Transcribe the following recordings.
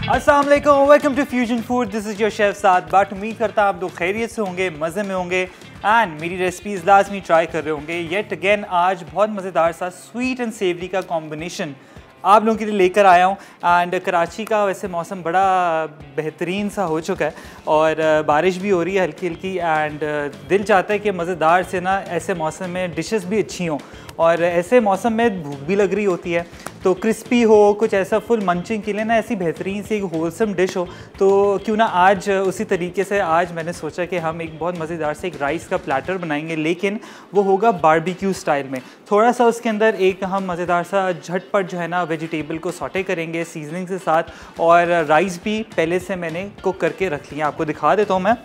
अस्सलाम वालेकुम, welcome to fusion food. This is your chef Saad Butt. उम्मीद करता हूँ आप लोग खैरियत से होंगे, मज़े में होंगे एंड मेरी रेसिपीज़ लाजमी ट्राई कर रहे होंगे। येट अगेन आज बहुत मज़ेदार सा स्वीट एंड सेवरी का कॉम्बिनेशन आप लोगों के लिए लेकर आया हूँ। एंड कराची का वैसे मौसम बड़ा बेहतरीन सा हो चुका है और बारिश भी हो रही है हल्की हल्की। एंड दिल चाहता है कि मज़ेदार से ना ऐसे मौसम में डिशेस भी अच्छी हों और ऐसे मौसम में भूख भी लग रही होती है, तो क्रिस्पी हो कुछ ऐसा फुल मंचिंग के लिए ना ऐसी बेहतरीन सी एक होलसम डिश हो, तो क्यों ना आज उसी तरीके से आज मैंने सोचा कि हम एक बहुत मज़ेदार से एक राइस का प्लेटर बनाएंगे, लेकिन वो होगा बारबेक्यू स्टाइल में। थोड़ा सा उसके अंदर एक हम मज़ेदार सा झटपट जो है ना वेजिटेबल को सॉटे करेंगे सीजनिंग के साथ, और राइस भी पहले से मैंने कुक करके रख लिया, आपको दिखा देता हूँ मैं।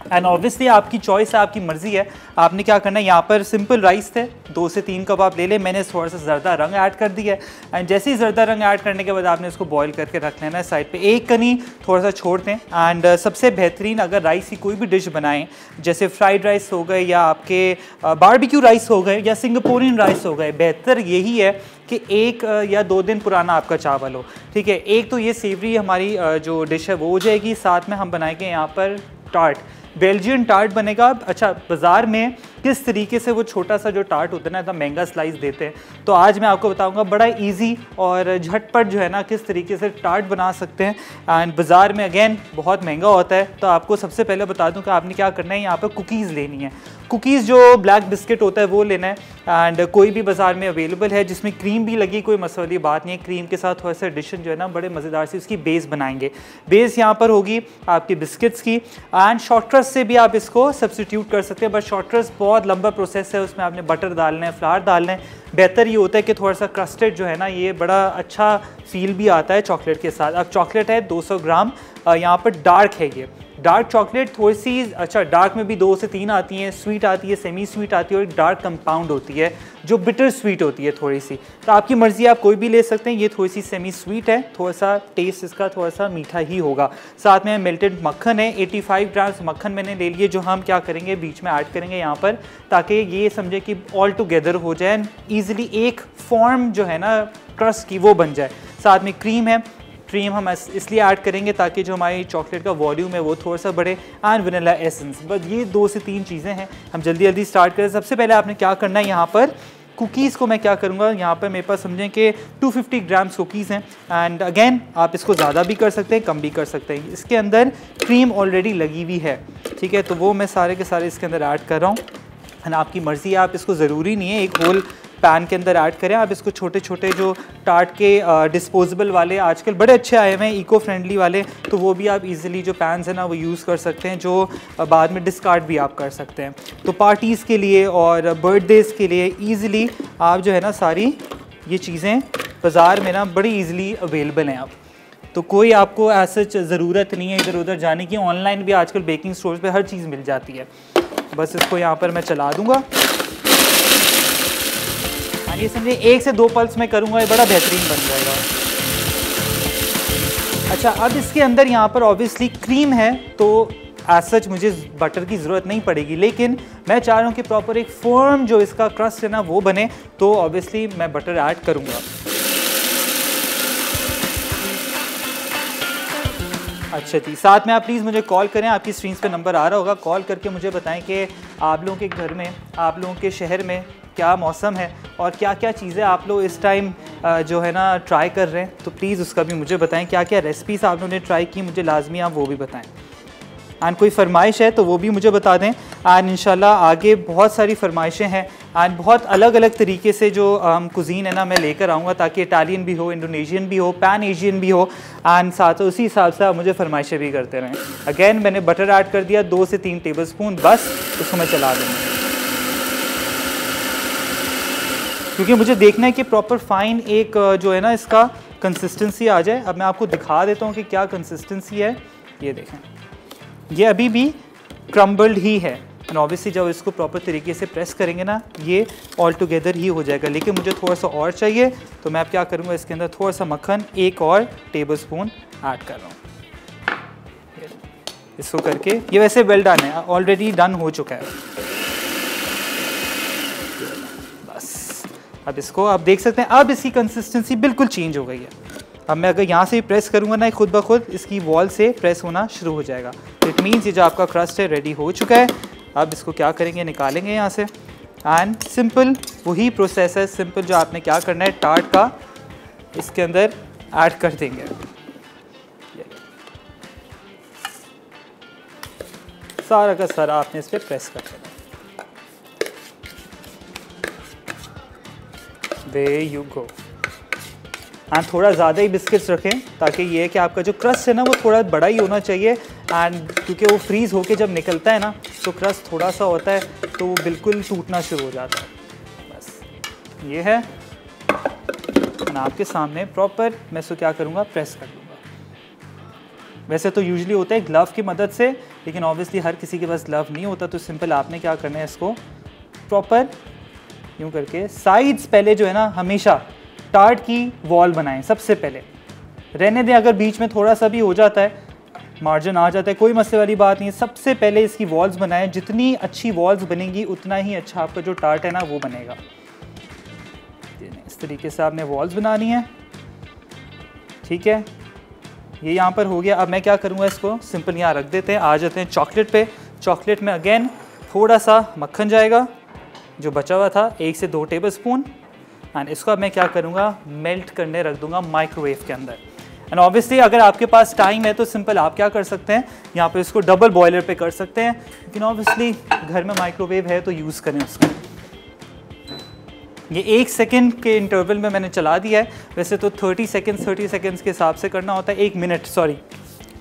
एंड ऑब्वियसली आपकी चॉइस है, आपकी मर्ज़ी है, आपने क्या करना है। यहाँ पर सिंपल राइस थे 2 से 3 कप आप ले लें। मैंने थोड़ा सा ज़रदा रंग ऐड कर दिया है एंड जैसे ही ज़रदा रंग ऐड करने के बाद आपने इसको बॉईल करके रख लेना है साइड पे। एक कनी थोड़ा सा छोड़ दें। एंड सबसे बेहतरीन अगर राइस की कोई भी डिश बनाएं, जैसे फ्राइड राइस हो गए या आपके बारबेक्यू राइस हो गए या सिंगापुरियन राइस हो गए, बेहतर यही है कि 1 या 2 दिन पुराना आपका चावल हो। ठीक है, एक तो ये सेवरी हमारी जो डिश है वो हो जाएगी, साथ में हम बनाएंगे यहाँ पर टार्ट, बेल्जियन टार्ट बनेगा। अच्छा, बाज़ार में किस तरीके से वो छोटा सा जो टार्ट होता है ना, तो महंगा स्लाइस देते हैं, तो आज मैं आपको बताऊंगा बड़ा इजी और झटपट जो है ना किस तरीके से टार्ट बना सकते हैं। एंड बाज़ार में अगेन बहुत महंगा होता है, तो आपको सबसे पहले बता दूं कि आपने क्या करना है। यहाँ पर कुकीज़ लेनी है, कुकीज़ जो ब्लैक बिस्किट होता है वो लेना है। एंड कोई भी बाज़ार में अवेलेबल है जिसमें क्रीम भी लगी, कोई मसले वाली बात नहीं है। क्रीम के साथ थोड़ा सा एडिशन जो है ना बड़े मज़ेदार सी उसकी बेस बनाएंगे। बेस यहाँ पर होगी आपकी बिस्किट्स की। एंड शॉर्टकट से भी आप इसको सब्सिट्यूट कर सकते हैं, बट शॉर्टकट बहुत लंबा प्रोसेस है, उसमें आपने बटर डालना है, फ्लावर डालना है। बेहतर ये होता है कि थोड़ा सा क्रस्टेड जो है ना, ये बड़ा अच्छा फील भी आता है चॉकलेट के साथ। अब चॉकलेट है 200 ग्राम, यहाँ पर डार्क है, ये डार्क चॉकलेट थोड़ी सी, अच्छा डार्क में भी 2 से 3 आती हैं, स्वीट आती है, सेमी स्वीट आती है और एक डार्क कंपाउंड होती है जो बिटर स्वीट होती है थोड़ी सी। तो आपकी मर्ज़ी, आप कोई भी ले सकते हैं। ये थोड़ी सी सेमी स्वीट है, थोड़ा सा टेस्ट इसका थोड़ा सा मीठा ही होगा। साथ में मेल्टेड मक्खन है, 85 ग्राम्स मक्खन मैंने ले लिए, जो हम क्या करेंगे बीच में ऐड करेंगे यहाँ पर, ताकि ये समझे कि ऑल टुगेदर हो जाए, ईजिली एक फॉर्म जो है ना क्रस्ट की वो बन जाए। साथ में क्रीम है, क्रीम हम इसलिए ऐड करेंगे ताकि जो हमारी चॉकलेट का वॉल्यूम है वो थोड़ा सा बढ़े। एंड वनीला एसेंस, बस ये 2 से 3 चीज़ें हैं। हम जल्दी जल्दी स्टार्ट करें। सबसे पहले आपने क्या करना है, यहाँ पर कुकीज़ को मैं क्या करूँगा, यहाँ पर मेरे पास समझें कि 250 ग्राम्स कुकीज़ हैं। एंड अगेन आप इसको ज़्यादा भी कर सकते हैं, कम भी कर सकते हैं। इसके अंदर क्रीम ऑलरेडी लगी हुई है, ठीक है, तो वो मैं सारे के सारे इसके अंदर ऐड कर रहा हूँ। एंड आपकी मर्ज़ी है, आप इसको ज़रूरी नहीं है एक होल पैन के अंदर ऐड करें। आप इसको छोटे छोटे जो टार्ट के डिस्पोजेबल वाले आजकल बड़े अच्छे आए हुए हैं, इको फ्रेंडली वाले, तो वो भी आप इजीली जो पैन्स हैं ना वो यूज़ कर सकते हैं, जो बाद में डिस्कार्ड भी आप कर सकते हैं। तो पार्टीज़ के लिए और बर्थडेज़ के लिए ईज़िली आप जो है ना सारी ये चीज़ें बाज़ार में ना बड़ी ईज़िली अवेलेबल हैं। आप तो कोई आपको ऐसा ज़रूरत नहीं है इधर उधर जाने की। ऑनलाइन भी आजकल बेकिंग स्टोर्स पे हर चीज़ मिल जाती है। बस इसको यहाँ पर मैं चला दूँगा। ये समझिए 1 से 2 पल्स में करूँगा, ये बड़ा बेहतरीन बन जाएगा। अच्छा, अब इसके अंदर यहाँ पर ऑब्वियसली क्रीम है, तो एज सच मुझे बटर की ज़रूरत नहीं पड़ेगी, लेकिन मैं चाह रहा हूँ कि प्रॉपर एक फॉर्म जो इसका क्रस्ट है ना वो बने, तो ऑब्वियसली मैं बटर ऐड करूँगा। अच्छा जी, साथ में आप प्लीज़ मुझे कॉल करें, आपकी स्क्रीन पे नंबर आ रहा होगा, कॉल करके मुझे बताएं कि आप लोगों के घर में, आप लोगों के शहर में क्या मौसम है और क्या क्या चीज़ें आप लोग इस टाइम जो है ना ट्राई कर रहे हैं, तो प्लीज़ उसका भी मुझे बताएं। क्या क्या रेसिपीज़ आप लोगों ने ट्राई की, मुझे लाजमी आप वो भी बताएं। एंड कोई फरमाइश है तो वो भी मुझे बता दें। एंड इंशाल्लाह आगे बहुत सारी फरमाइशें हैं एंड बहुत अलग अलग तरीके से जो कुजीन है ना मैं लेकर आऊँगा, ताकि इटालियन भी हो, इंडोनेशियन भी हो, पैन एशियन भी हो, एंड साथ उसी हिसाब से आप मुझे फरमाइशें भी करते रहें। अगेन मैंने बटर ऐड कर दिया 2 से 3 टेबल स्पून, बस उसको मैं चला दूँगा, क्योंकि मुझे देखना है कि प्रॉपर फाइन एक जो है ना इसका कंसिस्टेंसी आ जाए। अब मैं आपको दिखा देता हूँ कि क्या कंसिस्टेंसी है। ये देखें, ये अभी भी क्रम्बल्ड ही है, एंड ऑब्वियसली जब इसको प्रॉपर तरीके से प्रेस करेंगे ना ये ऑल टुगेदर ही हो जाएगा। लेकिन मुझे थोड़ा सा और चाहिए, तो मैं अब क्या करूँगा, इसके अंदर थोड़ा सा मक्खन 1 और टेबल स्पून ऐड कर रहा हूँ। इसको करके ये वैसे वेल डन है, ऑलरेडी डन हो चुका है। अब इसको आप देख सकते हैं, अब इसकी कंसिस्टेंसी बिल्कुल चेंज हो गई है। अब मैं अगर यहाँ से प्रेस करूँगा ना, खुद ब खुद इसकी वॉल से प्रेस होना शुरू हो जाएगा। इट मीन्स ये जो आपका क्रस्ट है रेडी हो चुका है। अब इसको क्या करेंगे, निकालेंगे यहाँ से एंड सिंपल वही प्रोसेस है, सिंपल जो आपने क्या करना है टार्ट का इसके अंदर ऐड कर देंगे। सारा का सारा आपने इस पर प्रेस कर देना। There you go। एंड थोड़ा ज़्यादा ही बिस्किट्स रखें ताकि ये है कि आपका जो क्रस्ट है ना वो थोड़ा बड़ा ही होना चाहिए। एंड क्योंकि वो फ्रीज़ होके जब निकलता है ना तो क्रस्ट थोड़ा सा होता है तो वो बिल्कुल टूटना शुरू हो जाता है। बस ये है। एंड आपके सामने प्रॉपर मैं इसको क्या करूँगा, प्रेस कर दूँगा। वैसे तो यूजुअली होता है ग्लव की मदद से, लेकिन ऑब्वियसली हर किसी के पास ग्लव नहीं होता, तो सिंपल आपने क्या करना है, इसको प्रॉपर यूँ करके साइड्स पहले जो है ना हमेशा टार्ट की वॉल बनाएं सबसे पहले। रहने दें अगर बीच में थोड़ा सा भी हो जाता है, मार्जिन आ जाता है, कोई मसले वाली बात नहीं है। सबसे पहले इसकी वॉल्स बनाएं। जितनी अच्छी वॉल्स बनेंगी उतना ही अच्छा आपका जो टार्ट है ना वो बनेगा। इस तरीके से आपने वॉल्स बनानी है। ठीक है, ये यहाँ पर हो गया। अब मैं क्या करूँगा, इसको सिंपल यहाँ रख देते हैं। आ जाते हैं चॉकलेट पे। चॉकलेट में अगेन थोड़ा सा मक्खन जाएगा जो बचा हुआ था, 1 से 2 टेबलस्पून। एंड इसको अब मैं क्या करूँगा, मेल्ट करने रख दूँगा माइक्रोवेव के अंदर। एंड ऑब्वियसली अगर आपके पास टाइम है तो सिंपल आप क्या कर सकते हैं, यहाँ पे इसको डबल बॉयलर पे कर सकते हैं, लेकिन ऑब्वियसली घर में माइक्रोवेव है तो यूज़ करें उसका। ये 1 सेकेंड के इंटरवल में मैंने चला दिया है। वैसे तो 30 सेकेंड्स के हिसाब से करना होता है, 1 मिनट सॉरी,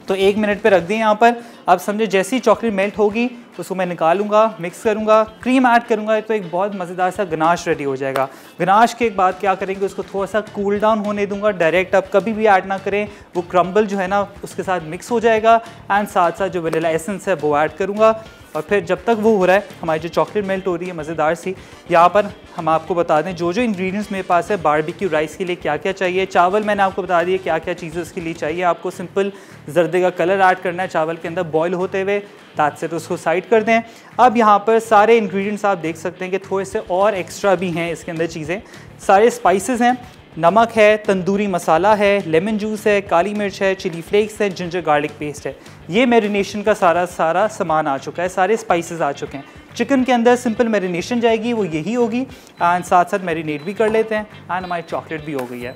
तो 1 मिनट पे रख दिए यहाँ पर। अब समझे जैसी चॉकलेट मेल्ट होगी उसको मैं निकालूंगा, मिक्स करूँगा, क्रीम ऐड करूँगा, तो एक बहुत मज़ेदार सा गनाश रेडी हो जाएगा। गनाश के बाद क्या करेंगे, उसको थोड़ा सा कूल डाउन होने दूंगा। डायरेक्ट आप कभी भी ऐड ना करें, वो क्रम्बल जो है ना उसके साथ मिक्स हो जाएगा। एंड साथ साथ जो वनीला एसेंस है वो ऐड करूँगा। और फिर जब तक वो हो रहा है, हमारी जो चॉकलेट मेल्ट हो रही है मज़ेदार सी, यहाँ पर हम आपको बता दें जो जो इंग्रेडिएंट्स मेरे पास है। बारबेक्यू राइस के लिए क्या क्या चाहिए, चावल मैंने आपको बता दिया क्या क्या चीज़ें उसके लिए चाहिए। आपको सिंपल जर्दे का कलर ऐड करना है चावल के अंदर बॉयल होते हुए, दैट्स से तो उसको साइड कर दें। अब यहाँ पर सारे इंग्रेडिएंट्स आप देख सकते हैं कि थोड़े से और एक्स्ट्रा भी हैं इसके अंदर चीज़ें। सारे स्पाइसेस हैं, नमक है, तंदूरी मसाला है, लेमन जूस है, काली मिर्च है, चिली फ्लेक्स है, जिंजर गार्लिक पेस्ट है। ये मैरिनेशन का सारा सामान आ चुका है, सारे स्पाइसेस आ चुके हैं। चिकन के अंदर सिंपल मैरिनेशन जाएगी, वो यही होगी। एंड साथ साथ मैरिनेट भी कर लेते हैं। एंड हमारी चॉकलेट भी हो गई है।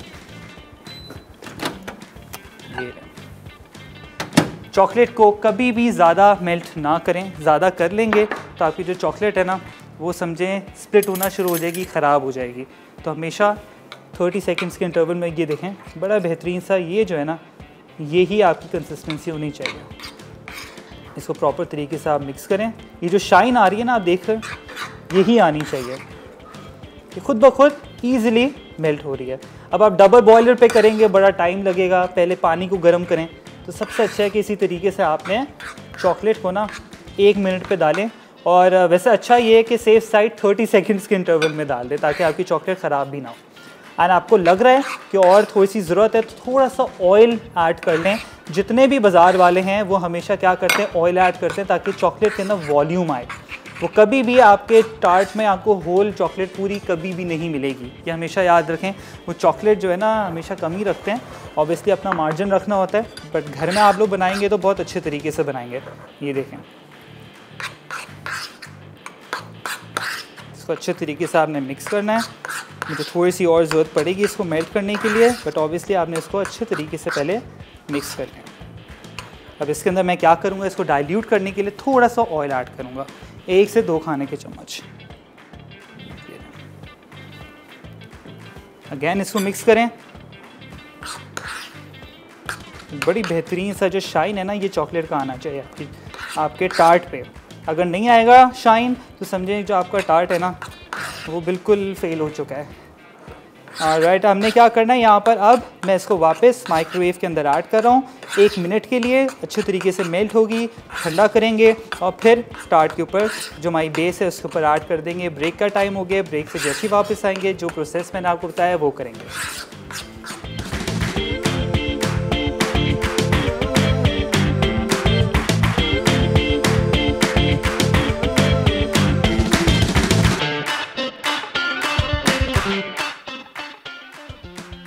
ये चॉकलेट को कभी भी ज़्यादा मेल्ट ना करें, ज़्यादा कर लेंगे तो आपकी जो चॉकलेट है ना वो समझें स्प्लिट होना शुरू हो जाएगी, ख़राब हो जाएगी। तो हमेशा 30 सेकंड्स के इंटरवल में ये देखें, बड़ा बेहतरीन सा ये जो है ना, ये ही आपकी कंसिस्टेंसी होनी चाहिए। इसको प्रॉपर तरीके से आप मिक्स करें। ये जो शाइन आ रही है ना आप देख रहे हैं, यही आनी चाहिए। ये खुद ब खुद ईज़िली मेल्ट हो रही है। अब आप डबल बॉयलर पे करेंगे, बड़ा टाइम लगेगा, पहले पानी को गर्म करें। तो सबसे अच्छा है कि इसी तरीके से आपने चॉकलेट को ना 1 मिनट पे डालें। और वैसे अच्छा ये है कि सेफ साइड 30 सेकंड्स के इंटरवल में डाल दें ताकि आपकी चॉकलेट ख़राब भी ना हो। एंड आपको लग रहा है कि और थोड़ी सी ज़रूरत है तो थोड़ा सा ऑयल ऐड कर लें। जितने भी बाज़ार वाले हैं वो हमेशा क्या करते हैं, ऑयल ऐड करते हैं ताकि चॉकलेट के अंदर वॉल्यूम आए। वो कभी भी आपके टार्ट में आपको होल चॉकलेट पूरी कभी भी नहीं मिलेगी, ये हमेशा याद रखें। वो चॉकलेट जो है ना हमेशा कम ही रखते हैं। ऑब्वियसली अपना मार्जिन रखना होता है, बट घर में आप लोग बनाएंगे तो बहुत अच्छे तरीके से बनाएंगे। ये देखें, इसको अच्छे तरीके से आपने मिक्स करना है। मुझे थोड़ी सी और ज़रूरत पड़ेगी इसको मेल्ट करने के लिए, बट ऑब्वियसली आपने इसको अच्छे तरीके से पहले मिक्स कर लिया। अब इसके अंदर मैं क्या करूँगा, इसको डाइल्यूट करने के लिए थोड़ा सा ऑयल ऐड करूँगा, 1 से 2 खाने के चम्मच। अगेन इसको मिक्स करें। बड़ी बेहतरीन सा जो शाइन है ना ये चॉकलेट का आना चाहिए आपके टार्ट पे। अगर नहीं आएगा शाइन तो समझें जो आपका टार्ट है ना वो बिल्कुल फेल हो चुका है। राइट, हमने क्या करना है यहाँ पर, अब मैं इसको वापस माइक्रोवेव के अंदर ऐड कर रहा हूँ 1 मिनट के लिए। अच्छे तरीके से मेल्ट होगी, ठंडा करेंगे और फिर टार्ट के ऊपर जो हमारी बेस है उसके ऊपर ऐड कर देंगे। ब्रेक का टाइम हो गया, ब्रेक से जैसे ही वापस आएंगे जो प्रोसेस मैंने आपको बताया वो करेंगे।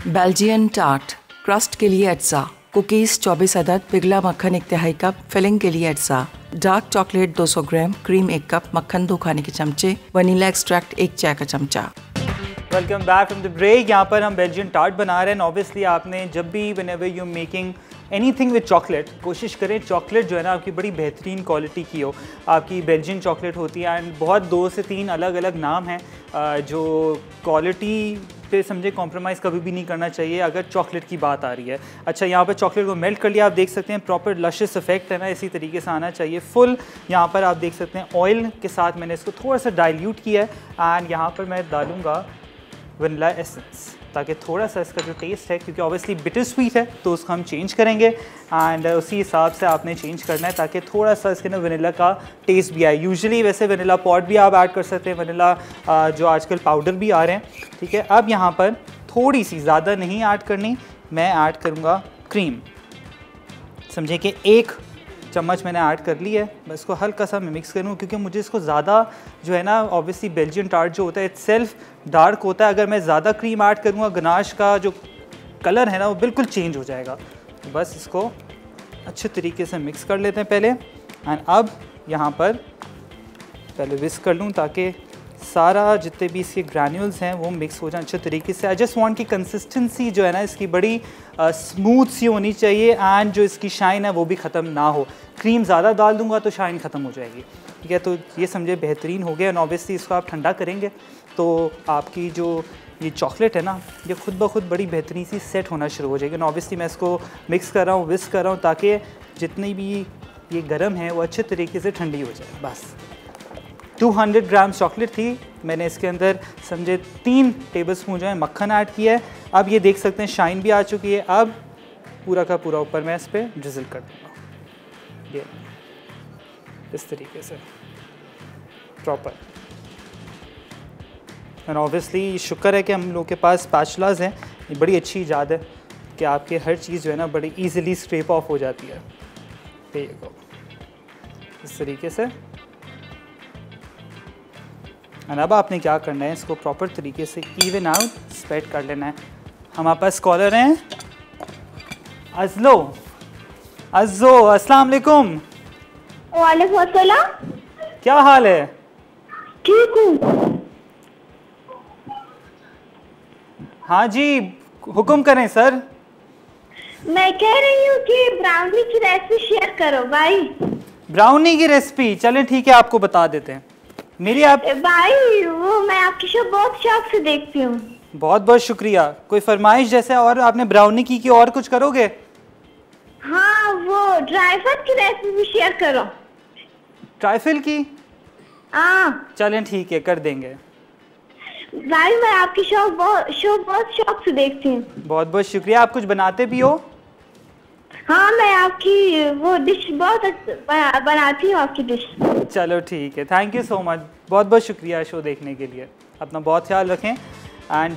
Belgian tart क्रस्ट के लिए अज्जा, कुकीज़ 24 अदद, पिघला मक्खन 1 तिहाई कप, फिलिंग के लिए अज्जा, डार्क चॉकलेट 200 ग्राम, क्रीम 1 कप, मक्खन 2 खाने के चमचे, वनीला एक्सट्रैक्ट 1 चाय का चमचा। Welcome back from the break. यहाँ पर हम बेल्जियन टार्ट बना रहे हैं। ऑब्वियसली आपने जब भी whenever you making anything with chocolate, कोशिश करें चॉकलेट जो है ना आपकी बड़ी बेहतरीन क्वालिटी की हो। आपकी बेल्जियन चॉकलेट होती है एंड बहुत 2 से 3 अलग अलग नाम हैं जो क्वालिटी पे समझे कॉम्प्रोमाइज़ कभी भी नहीं करना चाहिए अगर चॉकलेट की बात आ रही है। अच्छा, यहाँ पर चॉकलेट को मेल्ट कर लिया, आप देख सकते हैं प्रॉपर लशियस इफेक्ट है ना इसी तरीके से आना चाहिए फुल। यहाँ पर आप देख सकते हैं ऑयल के साथ मैंने इसको थोड़ा सा डाइल्यूट किया है एंड यहाँ पर मैं डालूँगा वनीला एसेंस ताकि थोड़ा सा इसका जो टेस्ट है, क्योंकि ऑब्वियसली बिटर स्वीट है तो उसको हम चेंज करेंगे एंड उसी हिसाब से आपने चेंज करना है ताकि थोड़ा सा इसके अंदर वनीला का टेस्ट भी आए। यूजुअली वैसे वनीला पॉट भी आप ऐड कर सकते हैं, वनीला जो आजकल पाउडर भी आ रहे हैं, ठीक है। अब यहाँ पर थोड़ी सी, ज़्यादा नहीं ऐड करनी, मैं ऐड करूँगा क्रीम। समझे कि 1 चम्मच मैंने ऐड कर ली है। मैं इसको हल्का सा मैं मिक्स करूँ क्योंकि मुझे इसको ज़्यादा जो है ना, ऑब्वियसली बेल्जियन टार्ट जो होता है इट्सेल्फ डार्क होता है, अगर मैं ज़्यादा क्रीम ऐड करूँगा गनाश का जो कलर है ना वो बिल्कुल चेंज हो जाएगा। तो बस इसको अच्छे तरीके से मिक्स कर लेते हैं पहले एंड अब यहाँ पर पहले विस्क कर लूँ ताकि सारा जितने भी इसके ग्रैन्यूल्स हैं वो मिक्स हो जाए अच्छे तरीके से। आई जस्ट वांट की कंसिस्टेंसी जो है ना इसकी बड़ी स्मूथ सी होनी चाहिए एंड जो इसकी शाइन है वो भी ख़त्म ना हो। क्रीम ज़्यादा डाल दूंगा तो शाइन ख़त्म हो जाएगी, ठीक है। तो ये समझे बेहतरीन हो गया एंड ऑब्वियसली इसको आप ठंडा करेंगे तो आपकी जो ये चॉकलेट है ना ये खुद ब खुद बड़ी बेहतरीन सी सेट होना शुरू हो जाएगी। एंड ऑब्वियसली मैं इसको मिक्स कर रहा हूँ, विस्क कर रहा हूँ ताकि जितनी भी ये गर्म है वो अच्छे तरीके से ठंडी हो जाए। बस 200 ग्राम चॉकलेट थी, मैंने इसके अंदर समझे 3 टेबलस्पून जो है मक्खन ऐड किया है। अब ये देख सकते हैं शाइन भी आ चुकी है। अब पूरा का पूरा ऊपर मैं इस पर ड्रिजल कर दूँगा ये इस तरीके से प्रॉपर। एंड ऑब्वियसली शुक्र है कि हम लोग के पास स्पैचुलास हैं, ये बड़ी अच्छी ईजाद है कि आपके हर चीज़ जो है ना बड़ी ईजिली स्क्रैप ऑफ हो जाती है। देखो इस तरीके से। और अब आपने क्या करना है, इसको प्रॉपर तरीके से इवन आउट स्प्रेड कर लेना है। हमारे पास कॉलर हैं अज़्ज़ो, अस्सलाम वालेकुम। वालेकुम अस्सलाम। क्या हाल है? ठीक हूँ। हाँ जी, हुक्म करें सर। मैं कह रही हूँ कि ब्राउनी की रेसिपी शेयर करो भाई। ब्राउनी की रेसिपी चलें ठीक है, आपको बता देते हैं। मेरी आप भाई वो मैं आपकी शो बहुत शौक से देखती हूँ। बहुत बहुत शुक्रिया। कोई फरमाइश जैसे और आपने ब्राउनी की और कुछ करोगे? हाँ वो ड्राइवर की रेसिपी शेयर करो। ट्राइफल की? हाँ चलें ठीक है, कर देंगे। भाई मैं आपकी शो बहुत शौक से देखती हूँ। बहुत बहुत शुक्रिया। आप कुछ बनाते भी हो? हाँ मैं आपकी वो डिश बहुत बनाती हूँ, आपकी डिश। चलो ठीक है, थैंक यू सो मच। बहुत बहुत शुक्रिया शो देखने के लिए। अपना बहुत ख्याल रखें। एंड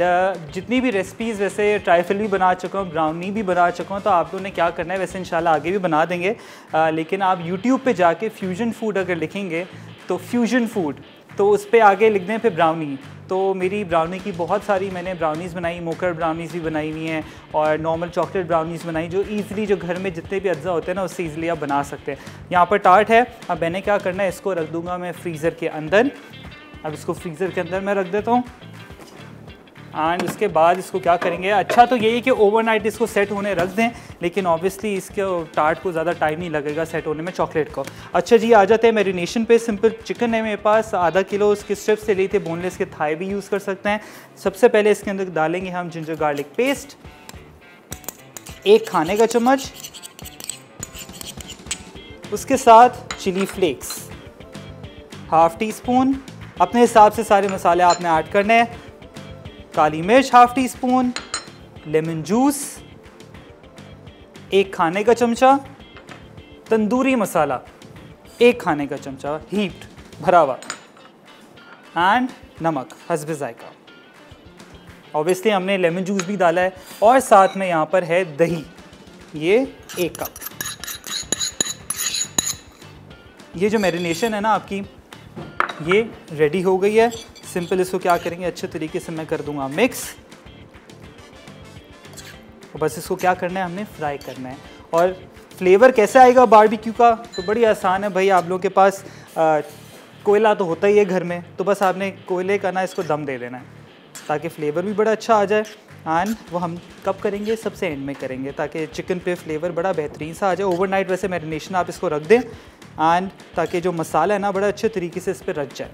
जितनी भी रेसिपीज़, वैसे ट्राइफल भी बना चुका हूँ, ब्राउनी भी बना चुका हूँ, तो आप लोगों ने क्या करना है, वैसे इंशाल्लाह आगे भी बना देंगे। लेकिन आप यूट्यूब पे जाके फ्यूजन फूड अगर लिखेंगे तो फ्यूजन फूड, तो उस पर आगे लिख दें फिर ब्राउनी, तो मेरी ब्राउनी की बहुत सारी मैंने ब्राउनीज़ बनाई, मोकर ब्राउनीज़ भी बनाई हुई हैं और नॉर्मल चॉकलेट ब्राउनीज़ बनाई, जो ईज़िली जो घर में जितने भी अज्जा होते हैं ना उससे ईज़िली आप बना सकते हैं। यहाँ पर टार्ट है। अब मैंने क्या करना है, इसको रख दूँगा मैं फ्रीज़र के अंदर। अब इसको फ्रीज़र के अंदर मैं रख देता हूँ एंड उसके बाद इसको क्या करेंगे, अच्छा तो यही कि ओवरनाइट इसको सेट होने रख दें, लेकिन ऑब्वियसली इसके टार्ट को ज़्यादा टाइम नहीं लगेगा सेट होने में चॉकलेट को। अच्छा जी, आ जाते हैं मैरिनेशन पे। सिंपल चिकन है मेरे पास, आधा किलो उसके स्ट्रिप्स से लिए थे, बोनलेस के थाई भी यूज़ कर सकते हैं। सबसे पहले इसके अंदर डालेंगे हम जिंजर गार्लिक पेस्ट 1 खाने का चम्मच, उसके साथ चिली फ्लेक्स 1/2 टीस्पून, अपने हिसाब से सारे मसाले आपने ऐड करने हैं। काली मिर्च 1/2 टीस्पून, लेमन जूस 1 खाने का चमचा, तंदूरी मसाला 1 खाने का चमचा हीट भरा हुआ, एंड नमक हस्ब जायका। ऑब्वियसली हमने लेमन जूस भी डाला है और साथ में यहाँ पर है दही, ये 1 कप। ये जो मैरिनेशन है ना आपकी, ये रेडी हो गई है। सिंपल इसको क्या करेंगे, अच्छे तरीके से मैं कर दूंगा मिक्स। बस इसको क्या करना है, हमने फ्राई करना है। और फ्लेवर कैसे आएगा बारबेक्यू का, तो बड़ी आसान है भाई। आप लोगों के पास कोयला तो होता ही है घर में, तो बस आपने कोयले का ना इसको दम दे देना है ताकि फ्लेवर भी बड़ा अच्छा आ जाए। एंड वो हम कब करेंगे, सबसे एंड में करेंगे ताकि चिकन पे फ्लेवर बड़ा बेहतरीन सा आ जाए। ओवरनाइट वैसे मैरिनेशन आप इसको रख दें एंड ताकि जो मसाला है ना बड़ा अच्छे तरीके से इस पर रच जाए।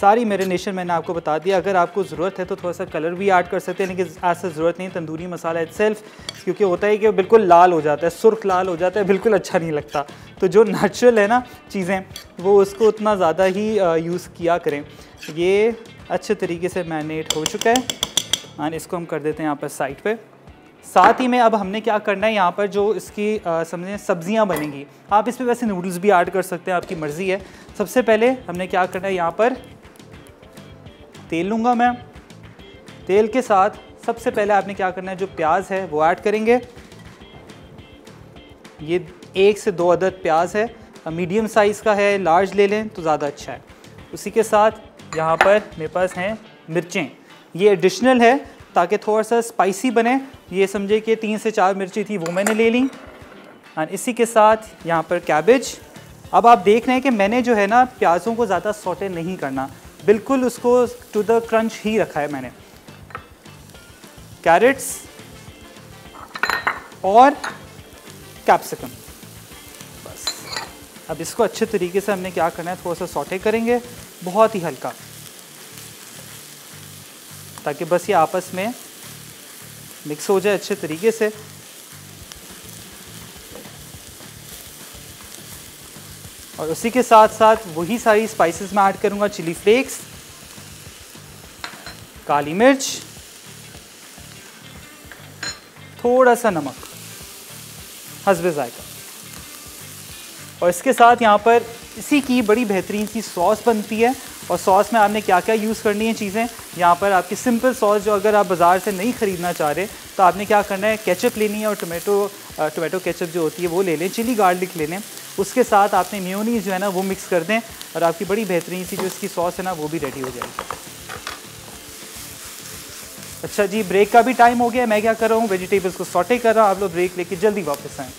सारी मैरिनेशन मैंने आपको बता दिया। अगर आपको ज़रूरत है तो थोड़ा सा कलर भी ऐड कर सकते हैं, लेकिन ऐसा ज़रूरत नहीं। तंदूरी मसाला इटसेल्फ क्योंकि होता है कि बिल्कुल लाल हो जाता है, सुर्ख लाल हो जाता है, बिल्कुल अच्छा नहीं लगता। तो जो नेचुरल है ना चीज़ें, वो उसको उतना ज़्यादा ही यूज़ किया करें। ये अच्छे तरीके से मैरिनेट हो चुका है एंड इसको हम कर देते हैं यहाँ पर साइड पे। साथ ही में अब हमने क्या करना है, यहाँ पर जो इसकी समझें सब्जियाँ बनेंगी, आप इस पर वैसे नूडल्स भी ऐड कर सकते हैं, आपकी मर्ज़ी है। सबसे पहले हमने क्या करना है, यहाँ पर तेल लूँगा मैं। तेल के साथ सबसे पहले आपने क्या करना है, जो प्याज है वो ऐड करेंगे। ये 1 से 2 अदद प्याज है, मीडियम साइज़ का है, लार्ज ले लें तो ज़्यादा अच्छा है। उसी के साथ यहाँ पर मेरे पास हैं मिर्चें, ये एडिशनल है ताकि थोड़ा सा स्पाइसी बने। ये समझे कि 3 से 4 मिर्ची थी, वो मैंने ले ली। और इसी के साथ यहाँ पर कैबेज। अब आप देख रहे हैं कि मैंने जो है ना प्याज़ों को ज़्यादा सौटे नहीं करना, बिल्कुल उसको टू द क्रंच ही रखा है मैंने। कैरेट्स और कैप्सिकम, बस। अब इसको अच्छे तरीके से हमने क्या करना है, थोड़ा सा सौटे करेंगे, बहुत ही हल्का, ताकि बस ये आपस में मिक्स हो जाए अच्छे तरीके से। और उसी के साथ साथ वही सारी स्पाइसेस मैं ऐड करूंगा, चिली फ्लेक्स, काली मिर्च, थोड़ा सा नमक हस्बे जायका। और इसके साथ यहाँ पर इसी की बड़ी बेहतरीन सी सॉस बनती है। और सॉस में आपने क्या क्या यूज़ करनी है चीज़ें, यहाँ पर आपकी सिंपल सॉस जो अगर आप बाज़ार से नहीं ख़रीदना चाह रहे तो आपने क्या करना है, केचप लेनी है और टोमेटो केचप जो होती है वो ले लें, चिली गार्लिक ले लें। उसके साथ आपने मेयोनीज़ जो है ना वो मिक्स कर दें और आपकी बड़ी बेहतरीन सी जो इसकी सॉस है ना वो भी रेडी हो जाएगी। अच्छा जी, ब्रेक का भी टाइम हो गया। मैं क्या कर रहा हूँ, वेजिटेबल्स को सॉटे कर रहा हूँ। आप लोग ब्रेक लेके जल्दी वापस आएँ।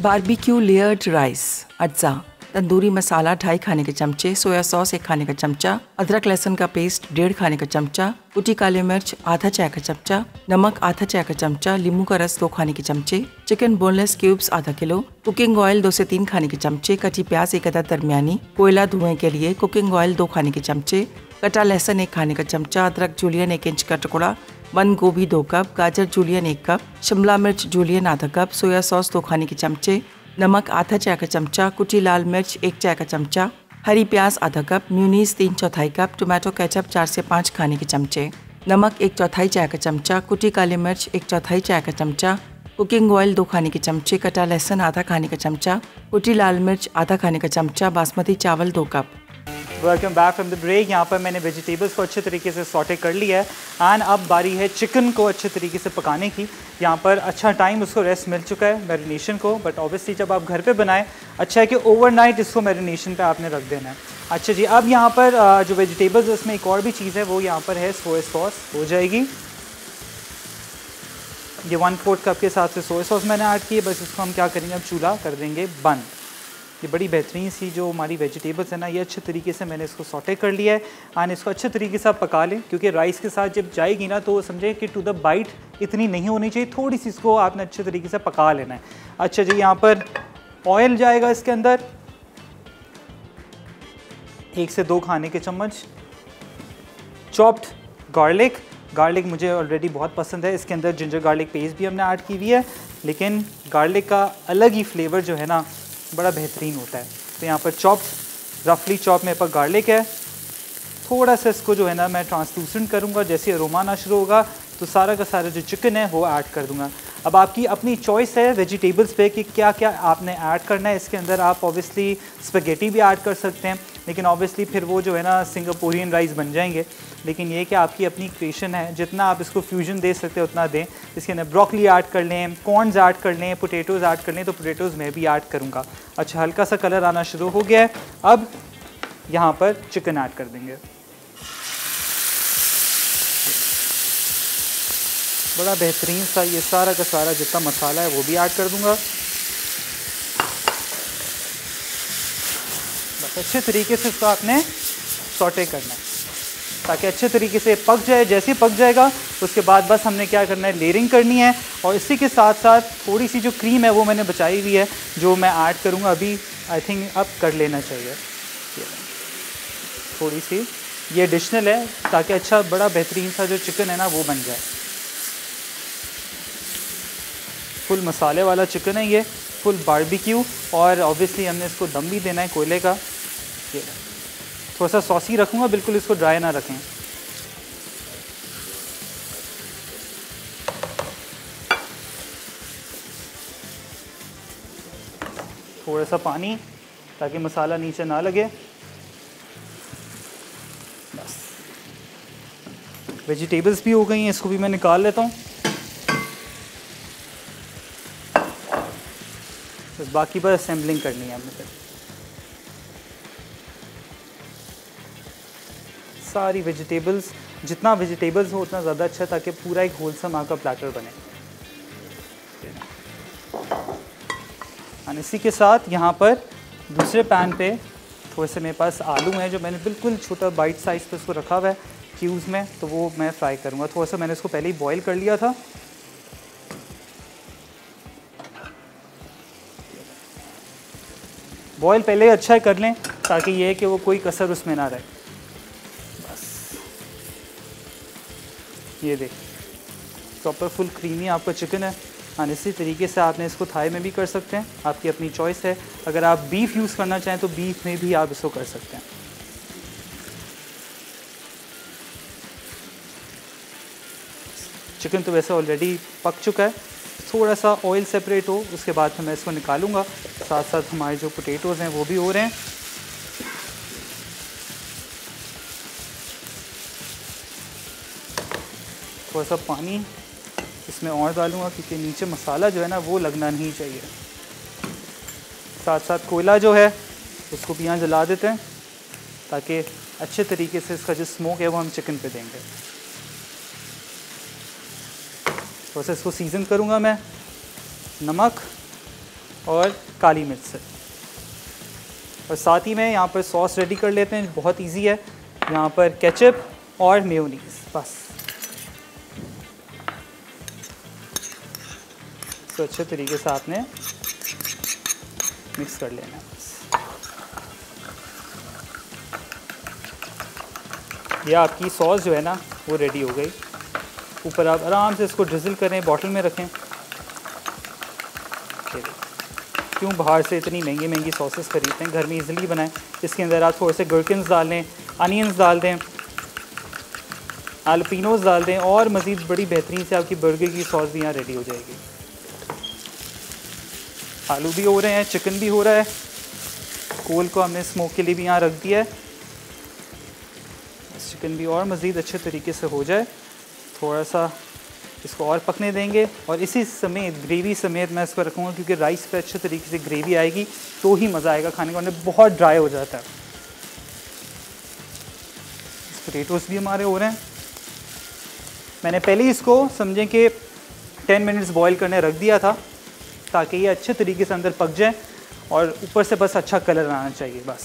बारबेक्यू लेयर्ड राइस अज्जा, तंदूरी मसाला 2.5 खाने के चमचे, सोया सॉस 1 खाने का चमचा, अदरक लहसुन का पेस्ट 1.5 खाने का चमचा, कुटी काली मिर्च आधा चाय का चमचा, नमक आधा चाय का चमचा, नींबू का रस 2 खाने के चमचे, चिकन बोनलेस क्यूब्स आधा किलो, कुकिंग ऑयल 2 से 3 खाने के चमचे, कटी प्याज 1 अदद दरमियानी, कोयला धुएं के लिए कुकिंग ऑयल 2 खाने के चमचे, कटा लहसुन 1 खाने का चमचा, अदरक जूलियन 1 इंच का टुकड़ा, बंद गोभी 2 कप, गाजर जूलियन 1 कप, शिमला मिर्च जूलियन आधा कप, सोया सॉस 2 खाने के चमचे, नमक आधा चाय का चमचा, कुटी लाल मिर्च 1 चाय का चमचा, हरी प्याज आधा कप, म्यूनीस 3/4 कप, टोमेटो केचप 4 से 5 खाने के चमचे, नमक 1/4 चाय का चमचा, कुटी काली मिर्च 1/4 चाय का चमचा, कुकिंग ऑयल 2 खाने के चमचे, कटा लहसुन आधा खाने का चमचा, कुटी लाल मिर्च आधा खाने का चमचा, बासमती चावल 2 कप। Welcome back from the break. यहाँ पर मैंने वेजिटेबल्स को अच्छे तरीके से सॉटे कर लिया है एंड अब बारी है चिकन को अच्छे तरीके से पकाने की। यहाँ पर अच्छा टाइम उसको रेस्ट मिल चुका है मैरिनेशन को, बट ऑब्वियसली जब आप घर पे बनाएं अच्छा है कि ओवरनाइट इसको मैरिनेशन पे आपने रख देना है। अच्छा जी, अब यहाँ पर जो वेजिटेबल्स उसमें एक और भी चीज़ है वो यहाँ पर है सोया सॉस हो जाएगी। ये 1/4 कप के साथ से सोया सॉस मैंने ऐड की है। बस इसको हम क्या करेंगे, अब चूल्हा कर देंगे बंद। ये बड़ी बेहतरीन सी जो हमारी वेजिटेबल्स है ना, ये अच्छे तरीके से मैंने इसको सॉटे कर लिया है एंड इसको अच्छे तरीके से आप पका लें, क्योंकि राइस के साथ जब जाएगी ना तो समझे कि टू द बाइट इतनी नहीं होनी चाहिए, थोड़ी सी इसको आपने अच्छे तरीके से पका लेना है। अच्छा जी, यहाँ पर ऑयल जाएगा इसके अंदर 1 से 2 खाने के चम्मच, चॉप्ड गार्लिक मुझे ऑलरेडी बहुत पसंद है। इसके अंदर जिंजर गार्लिक पेस्ट भी हमने ऐड की हुई है, लेकिन गार्लिक का अलग ही फ्लेवर जो है ना बड़ा बेहतरीन होता है। तो यहाँ पर रफली चॉप मेरे पास गार्लिक है। थोड़ा सा इसको जो है ना मैं ट्रांसलूसेंट करूँगा, जैसे अरोमा आना शुरू होगा तो सारा का सारा जो चिकन है वो ऐड कर दूँगा। अब आपकी अपनी चॉइस है वेजिटेबल्स पे कि क्या क्या आपने ऐड करना है। इसके अंदर आप ऑब्वियसली स्पेगेटी भी ऐड कर सकते हैं, लेकिन ऑब्वियसली फिर वो जो है ना सिंगापुरियन राइस बन जाएंगे। लेकिन ये कि आपकी अपनी क्रिएशन है, जितना आप इसको फ्यूजन दे सकते हैं उतना दें। इसके अंदर ब्रोकली ऐड कर लें, कॉर्नस ऐड कर लें, पोटैटोज़ ऐड कर लें, तो पोटैटोज़ मैं भी ऐड करूँगा। अच्छा, हल्का सा कलर आना शुरू हो गया है। अब यहाँ पर चिकन ऐड कर देंगे। बड़ा बेहतरीन सा ये सारा का सारा जितना मसाला है वो भी ऐड कर दूँगा। बस अच्छे तरीके से इसको आपने सौटे करना है ताकि अच्छे तरीके से पक जाए। जैसे ही पक जाएगा उसके बाद बस हमने क्या करना है, लेयरिंग करनी है। और इसी के साथ साथ थोड़ी सी जो क्रीम है वो मैंने बचाई हुई है, जो मैं ऐड करूँगा अभी। आई थिंक अब कर लेना चाहिए थोड़ी सी, ये एडिशनल है ताकि अच्छा बड़ा बेहतरीन सा जो चिकन है ना वो बन जाए। फुल मसाले वाला चिकन है ये, फुल बारबेक्यू। और ऑब्वियसली हमने इसको दम भी देना है कोयले का। ये थोड़ा सा सॉसी रखूँगा, बिल्कुल इसको ड्राई ना रखें। थोड़ा सा पानी ताकि मसाला नीचे ना लगे। बस वेजिटेबल्स भी हो गई हैं, इसको भी मैं निकाल लेता हूँ। बस बाकी बस असेंबलिंग करनी है हमने। सारी वेजिटेबल्स, जितना वेजिटेबल्स हो उतना ज़्यादा अच्छा, ताकि पूरा एक होलसम आपका प्लेटर बने। और इसी के साथ यहाँ पर दूसरे पैन पे थोड़े से मेरे पास आलू हैं, जो मैंने बिल्कुल छोटा बाइट साइज़ पे उसको रखा हुआ है क्यूब्स में, तो वो मैं फ्राई करूँगा। थोड़ा सा मैंने इसको पहले ही बॉईल कर लिया था। बॉईल पहले अच्छा कर लें ताकि ये है कि वो कोई कसर उसमें ना रहे। बस ये देख, प्रॉपर फुल क्रीमी आपका चिकन है। हाँ, इसी तरीके से आपने इसको थाई में भी कर सकते हैं, आपकी अपनी चॉइस है। अगर आप बीफ यूज़ करना चाहें तो बीफ में भी आप इसको कर सकते हैं। चिकन तो वैसे ऑलरेडी पक चुका है, थोड़ा सा ऑयल सेपरेट हो उसके बाद फिर मैं इसको निकालूंगा। साथ साथ हमारे जो पोटैटोज़ हैं वो भी हो रहे हैं। थोड़ा सा पानी इसमें और डालूंगा क्योंकि नीचे मसाला जो है ना वो लगना नहीं चाहिए। साथ साथ कोयला जो है उसको भी यहाँ जला देते हैं ताकि अच्छे तरीके से इसका जो स्मोक है वो हम चिकन पे देंगे। थोड़ा सा इसको सीज़न करूँगा मैं नमक और काली मिर्च से। और साथ ही में यहाँ पर सॉस रेडी कर लेते हैं, बहुत इजी है। यहाँ पर केचप और मेयोनीज़, बस तो अच्छे तरीके से आपने मिक्स कर लेना है। बस ये आपकी सॉस जो है ना वो रेडी हो गई। ऊपर आप आराम से इसको ड्रिजल करें, बॉटल में रखें। क्यों बाहर से इतनी महंगी महंगी सॉसेस खरीदते हैं, घर में इजीली बनाएं। इसके अंदर आप थोड़े से गरकिन्स डाल दें, अनियंस डाल दें, आलपिनोज डाल दें और मज़ीद बड़ी बेहतरीन से आपकी बर्गर की सॉस भी यहाँ रेडी हो जाएगी। आलू भी हो रहे हैं, चिकन भी हो रहा है। कोल को हमने स्मोक के लिए भी यहाँ रख दिया है। चिकन भी और मज़ीद अच्छे तरीके से हो जाए, थोड़ा सा इसको और पकने देंगे। और इसी समेत ग्रेवी समेत मैं इसको रखूँगा क्योंकि राइस पे अच्छे तरीके से ग्रेवी आएगी तो ही मज़ा आएगा खाने का, वरना बहुत ड्राई हो जाता है। पोटैटोज़ भी हमारे हो रहे हैं। मैंने पहले ही इसको समझें कि 10 मिनट्स बॉईल करने रख दिया था ताकि ये अच्छे तरीके से अंदर पक जाए और ऊपर से बस अच्छा कलर आना चाहिए। बस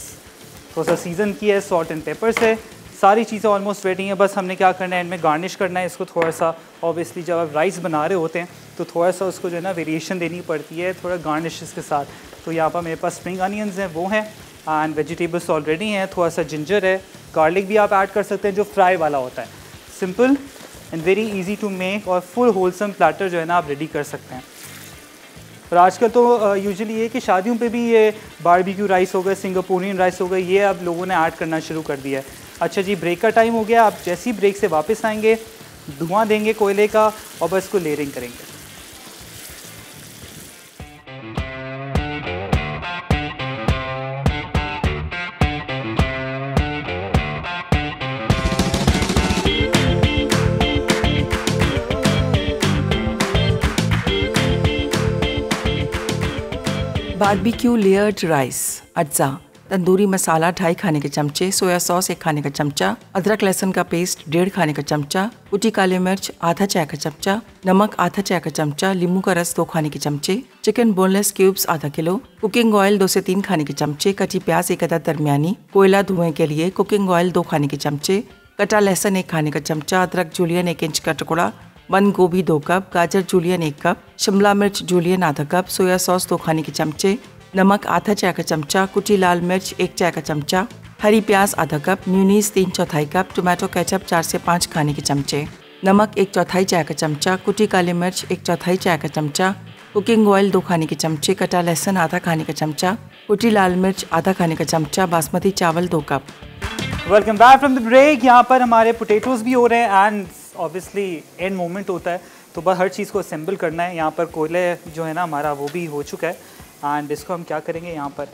थोड़ा सा सीज़न किया है सॉल्ट एंड पेपर से। सारी चीज़ें ऑलमोस्ट रेडी हैं, बस हमने क्या करना है, इनमें गार्निश करना है इसको थोड़ा सा। ऑब्वियसली जब आप राइस बना रहे होते हैं तो थोड़ा सा उसको जो है ना वेरिएशन देनी पड़ती है थोड़ा गार्निशेस के साथ। तो यहाँ पर मेरे पास स्प्रिंग अनियंस हैं वो हैं, एंड वेजिटेबल्स ऑलरेडी हैं। थोड़ा सा जिंजर है, गार्लिक भी आप ऐड कर सकते हैं जो फ्राई वाला होता है। Simple and very easy to make और फुल होलसम प्लेटर जो है ना आप रेडी कर सकते हैं। और आजकल तो यूजुअली ये कि शादियों पे भी ये बारबेक्यू राइस हो गए, सिंगापुरियन राइस हो गए, ये अब लोगों ने ऐड करना शुरू कर दिया है। अच्छा जी, ब्रेक का टाइम हो गया। आप जैसे ही ब्रेक से वापस आएंगे धुआं देंगे कोयले का और बस को लेयरिंग करेंगे। बारबेक्यू लेयर्ड राइस अज्जा, तंदूरी मसाला 2.5 खाने के चमचे, सोया सॉस 1 खाने का चमचा, अदरक लहसुन का पेस्ट 1.5 खाने का चमचा, कुटी काली मिर्च आधा चाय का चमचा, नमक आधा चाय का चमचा, नींबू का रस 2 खाने के चमचे, चिकन बोनलेस क्यूब्स आधा किलो, कुकिंग ऑयल 2 से 3 खाने के चमचे, कटी प्याज 1 अदद दरमियानी, कोयला धुएं के लिए कुकिंग ऑयल 2 खाने के चमचे, कटा लहसुन 1 खाने का चमचा, अदरक जूलियन 1 इंच का टुकड़ा, बंद गोभी 2 कप, गाजर जूलियन 1 कप, शिमला मिर्च जूलियन आधा कप, सोया सॉस 2 खाने के चमचे, नमक आधा चाय का चमचा, कुटी लाल मिर्च 1 चाय का चमचा, हरी प्याज आधा कप, म्यूनीस 3/4 कप, टोमेटो केचप 4 से 5 खाने के चमचे, नमक 1/4 चाय का चमचा, कुटी काली मिर्च 1/4 चाय का चमचा, कुकिंग ऑयल 2 खाने के चमचे, कटा लहसुन आधा खाने का चमचा, कुटी लाल मिर्च आधा खाने का चमचा, बासमती चावल 2 कप। Welcome back from the break. यहाँ पर हमारे पोटैटोज़ भी हो रहे हैं एंड ऑब्वियसली एंड मोमेंट होता है तो बस हर चीज़ को असेंबल करना है। यहाँ पर कोयले जो है ना हमारा वो भी हो चुका है एंड इसको हम क्या करेंगे, यहाँ पर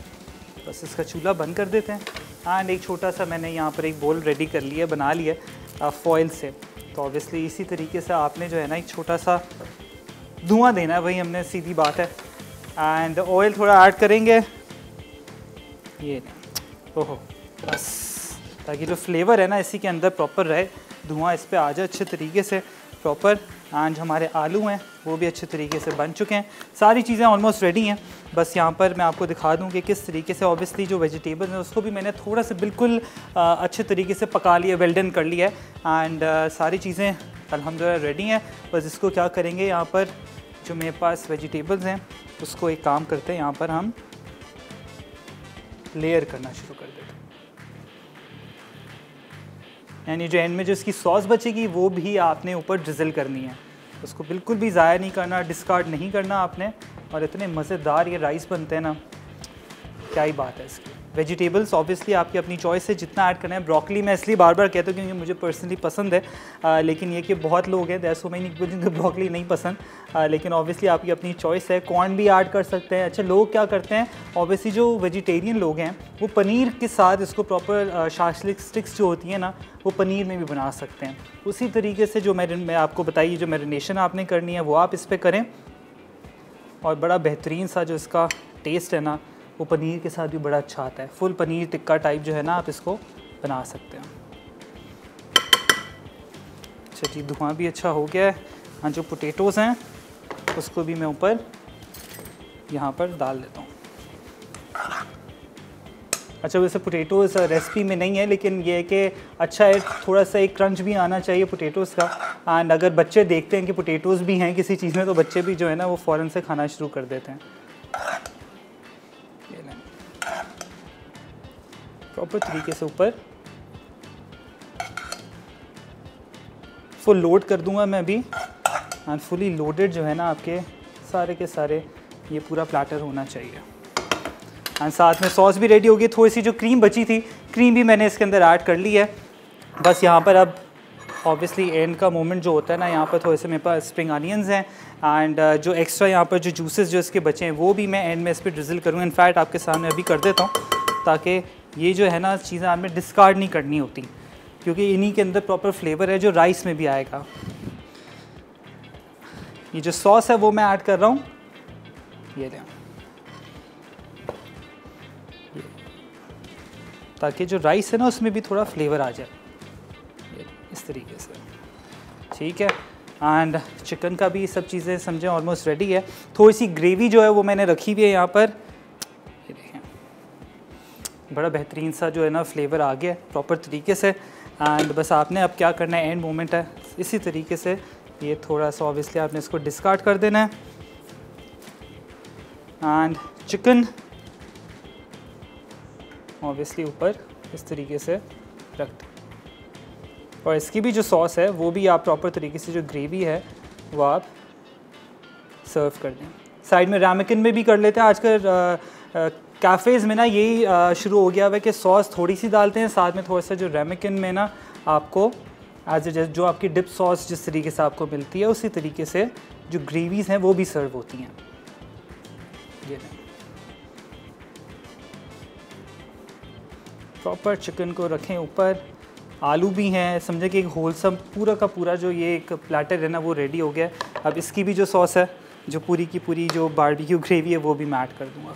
बस इसका चूल्हा बंद कर देते हैं एंड एक छोटा सा मैंने यहाँ पर एक बोल रेडी कर लिया, बना लिया फॉइल से। तो ऑब्वियसली इसी तरीके से आपने जो है ना एक छोटा सा धुआं देना है, वही हमने सीधी बात है। एंड ऑयल थोड़ा ऐड करेंगे, ये ओहो बस, ताकि जो फ्लेवर है ना इसी के अंदर प्रॉपर रहे, धुआं इस पे आ जाए अच्छे तरीके से प्रॉपर। एंड हमारे आलू हैं वो भी अच्छे तरीके से बन चुके हैं, सारी चीज़ें ऑलमोस्ट रेडी हैं। बस यहाँ पर मैं आपको दिखा दूँ कि किस तरीके से ऑब्वियसली जो वेजिटेबल्स हैं उसको भी मैंने थोड़ा सा बिल्कुल अच्छे तरीके से पका लिया, वेल डन कर लिया है। एंड सारी चीज़ें अल्हम्दुलिल्लाह रेडी हैं। बस इसको क्या करेंगे, यहाँ पर जो मेरे पास वेजिटेबल्स हैं उसको एक काम करते हैं, यहाँ पर हम लेयर करना शुरू कर देते हैं। यानी जो एंड में जो इसकी सॉस बचेगी वो भी आपने ऊपर ड्रिजल करनी है, उसको बिल्कुल भी ज़ाया नहीं करना, डिस्कार्ड नहीं करना आपने। और इतने मज़ेदार ये राइस बनते हैं ना, क्या ही बात है इसकी। वेजिटेबल्स ऑब्वियसली आपकी अपनी चॉइस है जितना ऐड करना है। ब्रोकली मैं इसलिए बार बार कहता हूँ क्योंकि मुझे पर्सनली पसंद है, लेकिन ये कि बहुत लोग हैं दैट्स सो मेनी जिनको ब्रोकली नहीं पसंद, लेकिन ऑब्वियसली आपकी अपनी चॉइस है। कॉर्न भी ऐड कर सकते हैं। अच्छा, लोग क्या करते हैं, ऑब्वियसली जो वेजिटेरियन लोग हैं वो पनीर के साथ इसको प्रॉपर शाशलिक स्टिक्स जो होती हैं ना वो पनीर में भी बना सकते हैं। उसी तरीके से जो मैं आपको बताइए जो मैरिनेशन आपने करनी है वो आप इस पर करें, और बड़ा बेहतरीन सा जो इसका टेस्ट है ना वो पनीर के साथ भी बड़ा अच्छा आता है। फुल पनीर टिक्का टाइप जो है ना आप इसको बना सकते हैं। अच्छा जी, धुआं भी अच्छा हो गया है। हाँ, जो पोटैटोज़ हैं उसको भी मैं ऊपर यहाँ पर डाल देता हूँ। अच्छा, वैसे पोटैटोज़ रेसिपी में नहीं है, लेकिन ये है कि अच्छा है, थोड़ा सा एक क्रंच भी आना चाहिए पोटैटोज़ का। एंड अगर बच्चे देखते हैं कि पोटैटोज़ भी हैं किसी चीज़ में तो बच्चे भी जो है ना वो फ़ौरन से खाना शुरू कर देते हैं। प्रॉपर तरीके से ऊपर फुल लोड कर दूंगा मैं अभी। एंड फुली लोडेड जो है ना आपके सारे के सारे ये पूरा प्लेटर होना चाहिए। एंड साथ में सॉस भी रेडी होगी। थोड़ी सी जो क्रीम बची थी, क्रीम भी मैंने इसके अंदर ऐड कर ली है। बस यहाँ पर अब ऑब्वियसली एंड का मोमेंट जो होता है ना, यहाँ पर थोड़े से मेरे पास स्प्रिंग अनियंस हैं एंड जो एक्स्ट्रा यहाँ पर जो जूसेस जो इसके बचे हैं वो भी मैं एंड में इस पर ड्रिजल करूँगा। इनफैक्ट आपके सामने अभी कर देता हूँ ताकि ये जो है ना चीज़ें आपने डिस्कार्ड नहीं करनी होती, क्योंकि इन्हीं के अंदर प्रॉपर फ्लेवर है जो राइस में भी आएगा। ये जो सॉस है वो मैं ऐड कर रहा हूँ, ये दें, ताकि जो राइस है ना उसमें भी थोड़ा फ्लेवर आ जाए, इस तरीके से। ठीक है। एंड चिकन का भी सब चीज़ें समझें ऑलमोस्ट रेडी है। थोड़ी सी ग्रेवी जो है वो मैंने रखी हुई है यहाँ पर, ये देखें, बड़ा बेहतरीन सा जो है ना फ्लेवर आ गया प्रॉपर तरीके से। एंड बस आपने अब क्या करना है, एंड मोमेंट है, इसी तरीके से ये थोड़ा सा ऑब्वियसली आपने इसको डिस्कार्ड कर देना है। एंड चिकन ऑब्वियसली ऊपर इस तरीके से रख दें, और इसकी भी जो सॉस है वो भी आप प्रॉपर तरीके से जो ग्रेवी है वो आप सर्व कर दें। साइड में रामेकिन में भी कर लेते हैं आजकल। कैफ़ेज़ में ना यही शुरू हो गया है कि सॉस थोड़ी सी डालते हैं, साथ में थोड़ा सा जो रामेकिन में ना आपको जो आपकी डिप सॉस जिस तरीके से आपको मिलती है उसी तरीके से जो ग्रेवीज़ हैं वो भी सर्व होती हैं। ये प्रॉपर चिकन को रखें ऊपर, आलू भी हैं, समझे कि एक होलसम पूरा का पूरा जो ये एक प्लेटर है ना वो रेडी हो गया। अब इसकी भी जो सॉस है, जो पूरी की पूरी जो बारबेक्यू ग्रेवी है वो भी मैं ऐड कर दूँगा।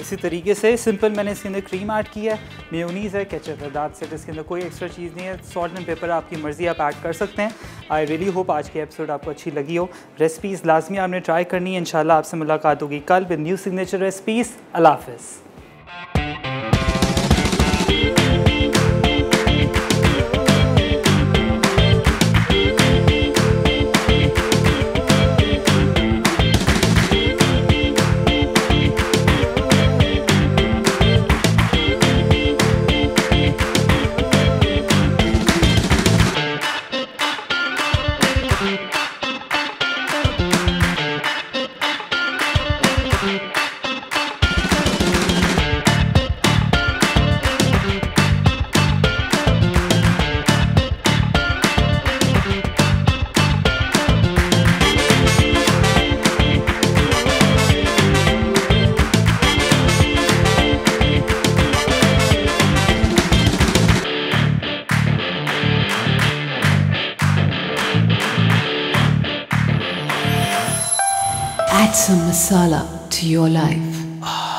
इसी तरीके से सिंपल मैंने इसके अंदर क्रीम ऐड किया है, मेयोनीज़ है, केचप है, दैट्स इट। इसके अंदर कोई एक्स्ट्रा चीज़ नहीं है। सॉल्ट एंड पेपर आपकी मर्ज़ी, आप ऐड कर सकते हैं। आई रियली होप आज की एपिसोड आपको अच्छी लगी हो। रेसिपीज़ लाजमी आपने ट्राई करनी है। इंशाल्लाह आपसे मुलाकात होगी कल विद न्यू सिग्नेचर रेसिपीज़। अल्लाह हाफ़िज़। Add some masala to your life.